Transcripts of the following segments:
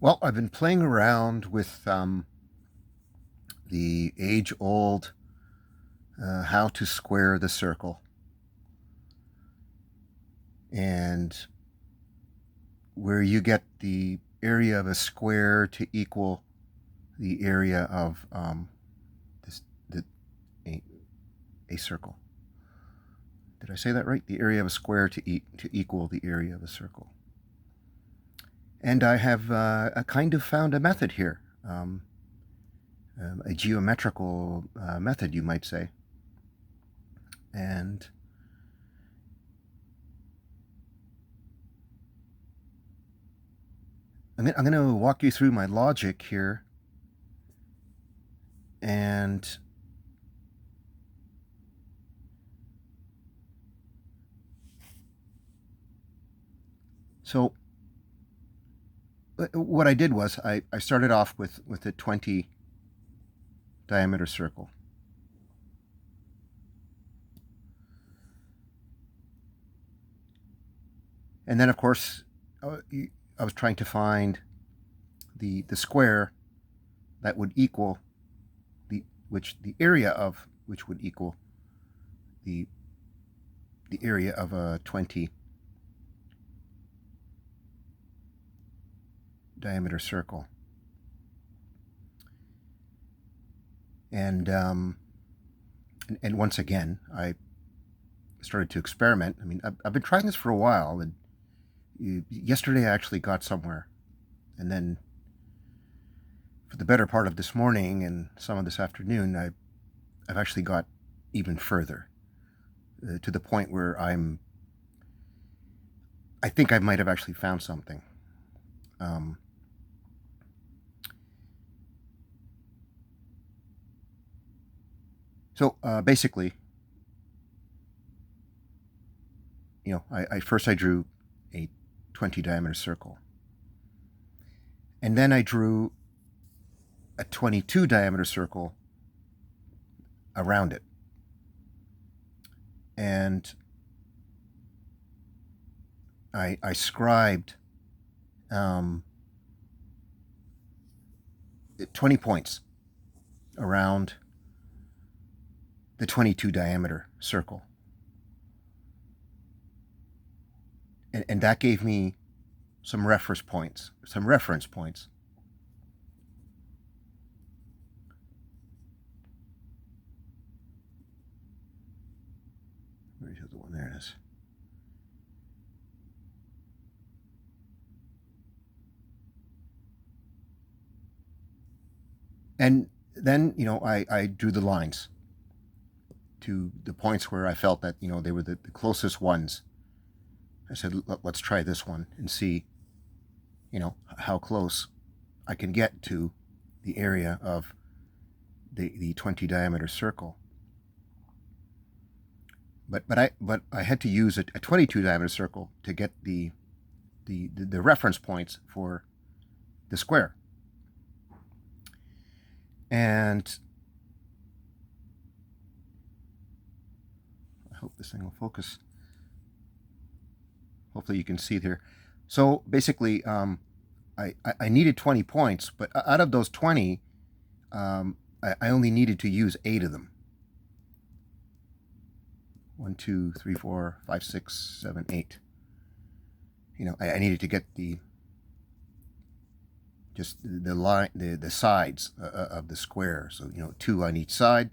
Well, I've been playing around with the age-old how to square the circle, and where you get the area of a square to equal the area of this, the, a, a circle. Did I say that right? The area of a square to equal the area of a circle. And I have a kind of found a method here, a geometrical method, you might say. And I'm going to walk you through my logic here. And so what I did was I started off with a 20 diameter circle. And then, of course, I was trying to find the square that would equal the area of which would equal the area of a 20 diameter circle. And once again, I started to experiment. I mean, I've been trying this for a while, and yesterday I actually got somewhere, and then for the better part of this morning and some of this afternoon, I've actually got even further, to the point where I think I might have actually found something. So basically, I first drew a 20 diameter circle, and then I drew a 22 diameter circle around it. And I scribed 20 points around the 22 diameter circle. And that gave me some reference points. Where's the other one? There it is. And then, I drew the lines to the points where I felt that, they were the closest ones. I said, let's try this one and see, how close I can get to the area of the 20 diameter circle. But I had to use a 22 diameter circle to get the reference points for the square. And I hope this thing will focus. Hopefully you can see it here. So basically, I needed 20 points, but out of those 20, I only needed to use 8 of them. 1, 2, 3, 4, 5, 6, 7, 8. I needed to get just the line, the sides of the square. So 2 on each side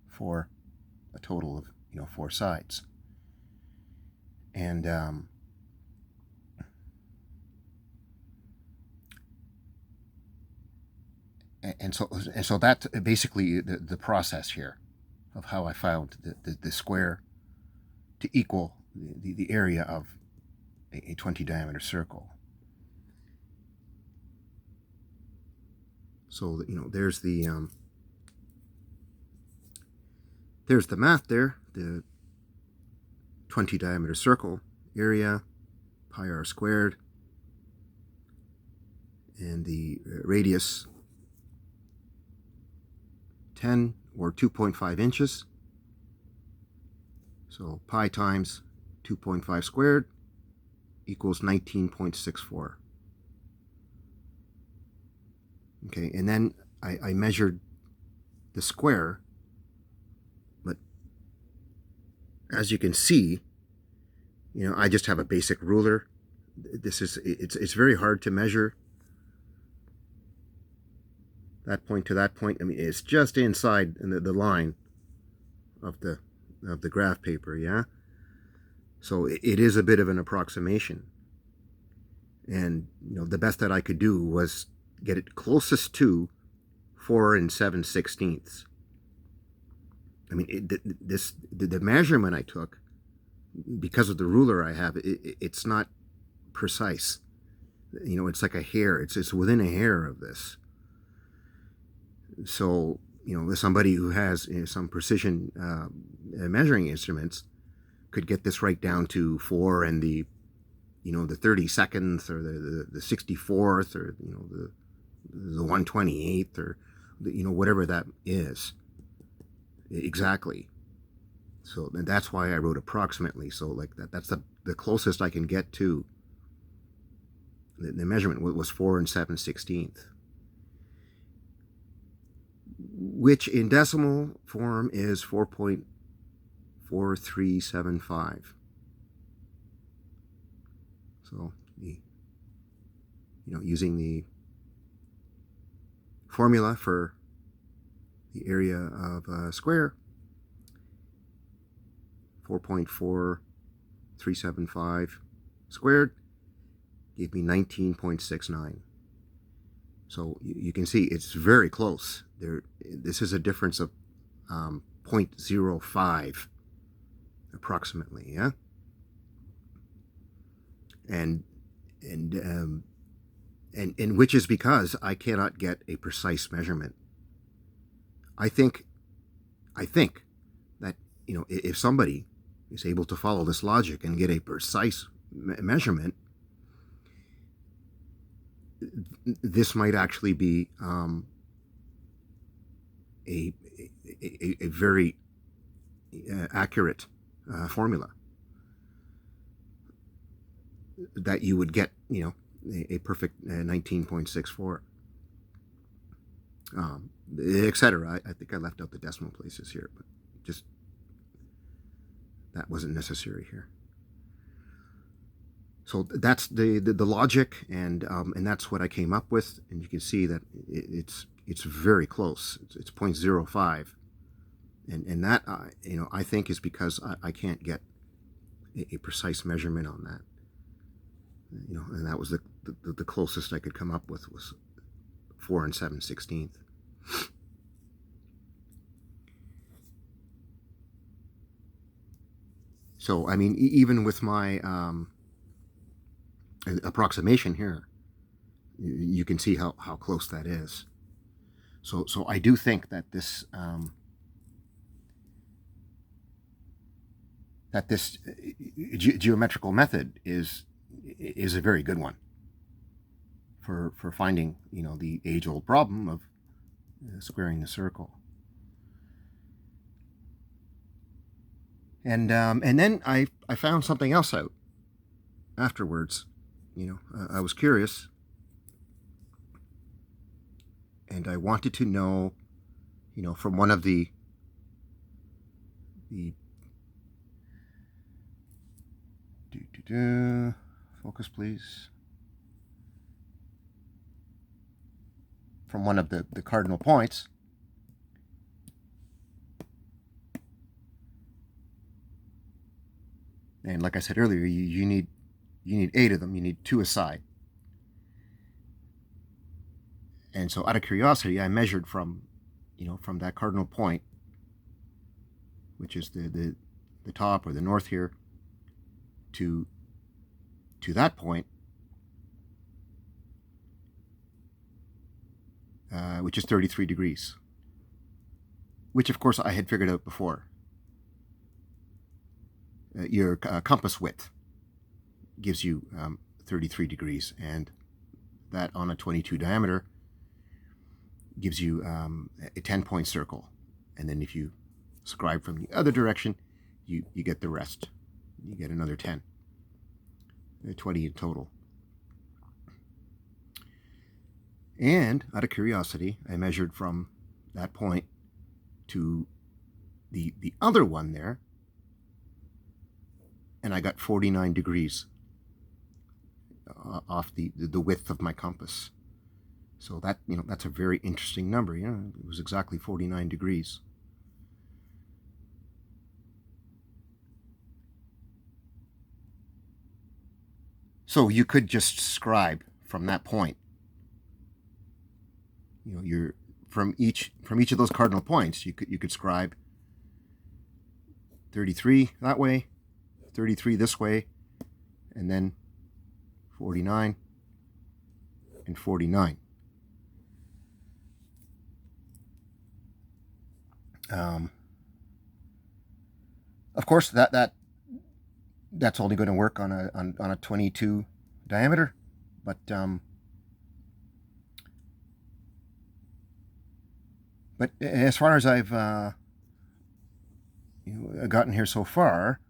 for a total of 4 sides. And so that's basically the process here of how I found the square to equal the area of a 20 diameter circle. So there's the math there. The 20 diameter circle area, pi r squared, and the radius 10 or 2.5 inches. So pi times 2.5 squared equals 19.64. Okay, and then I measured the square, but as you can see, I just have a basic ruler. It's very hard to measure that point to that point. I mean, it's just inside the line of the graph paper, yeah? So it is a bit of an approximation. And, the best that I could do was get it closest to 4 7/16. I mean, the measurement I took, because of the ruler I have, it's not precise. It's like a hair. It's within a hair of this. So, somebody who has some precision measuring instruments could get this right down to 4 and the 32nd or the 64th or the 128th or whatever that is exactly. So that's why I wrote approximately. So like that's the closest I can get to the measurement was 4 7/16, which in decimal form is 4.4375. So using the formula for the area of a square, 4.4375 squared gave me 19.69. So you can see it's very close. This is a difference of 0.05 approximately, yeah? And which is because I cannot get a precise measurement. I think that if somebody is able to follow this logic and get a precise measurement, this might actually be a very accurate formula that you would get, a perfect 19.64, etc. I think I left out the decimal places here, but just that wasn't necessary here. So that's the logic, and that's what I came up with, and you can see that it's very close. It's 0.05, and that I think is because I can't get a precise measurement on that. And that was the closest I could come up with was 4 7/16. So I mean, even with my approximation here, you can see how close that is. So I do think that this geometrical method is a very good one for finding the age-old problem of squaring the circle. And then I found something else out afterwards. I was curious, and I wanted to know, from one of the focus please, from one of the cardinal points. And like I said earlier, you need 8 of them. You need 2 aside. And so out of curiosity, I measured from that cardinal point, which is the top or the north here, to that point, which is 33 degrees, which of course I had figured out before. Your compass width gives you 33 degrees, and that on a 22 diameter gives you a 10-point circle. And then if you scribe from the other direction, you get the rest. You get another 10, 20 in total. And out of curiosity, I measured from that point to the other one there, and I got 49 degrees off the width of my compass. So that, that's a very interesting number. It was exactly 49 degrees. So you could just scribe from that point. You're from each of those cardinal points. You could scribe 33 that way, 33 this way, and then 49 and 49. Of course, that's only going to work on a 22 diameter, but as far as I've gotten here so far,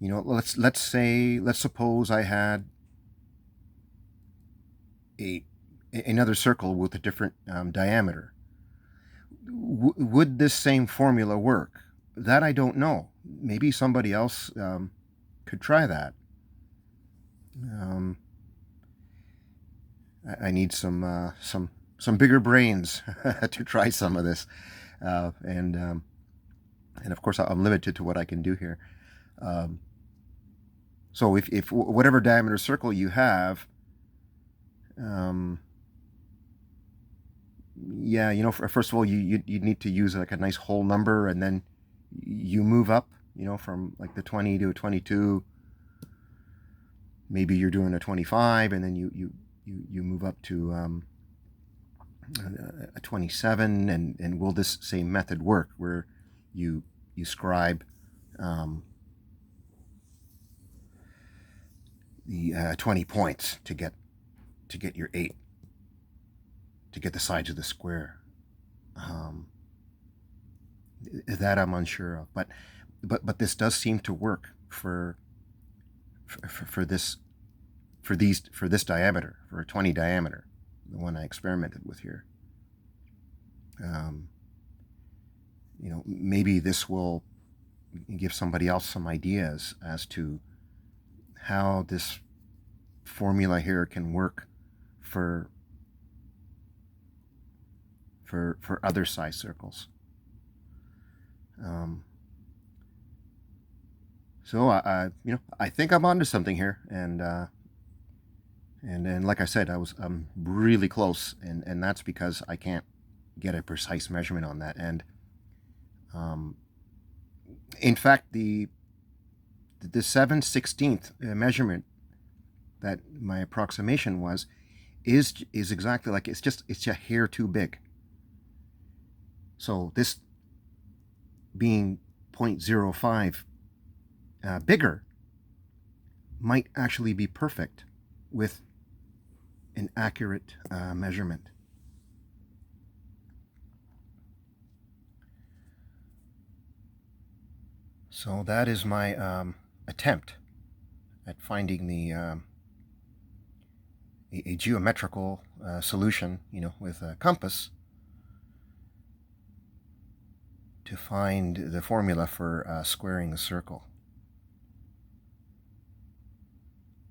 let's suppose I had another circle with a different diameter. Would this same formula work? That I don't know. Maybe somebody else could try that. I need some bigger brains to try some of this, and of course I'm limited to what I can do here. So if whatever diameter circle you have, first of all, you need to use like a nice whole number, and then you move up, from like the 20 to a 22. Maybe you're doing a 25, and then you move up to a 27, and will this same method work where you scribe the 20 points to get your 8, to get the sides of the square? That I'm unsure of, but this does seem to work for this diameter, for a 20 diameter, the one I experimented with here. Maybe this will give somebody else some ideas as to how this formula here can work for other size circles. So I think I'm onto something here, and like I said, I'm really close, and that's because I can't get a precise measurement on that. And in fact, the 7/16 measurement that my approximation was is exactly like, it's a hair too big. So this being 0.05 bigger might actually be perfect with an accurate measurement. So that is my attempt at finding a geometrical solution, with a compass, to find the formula for squaring a circle.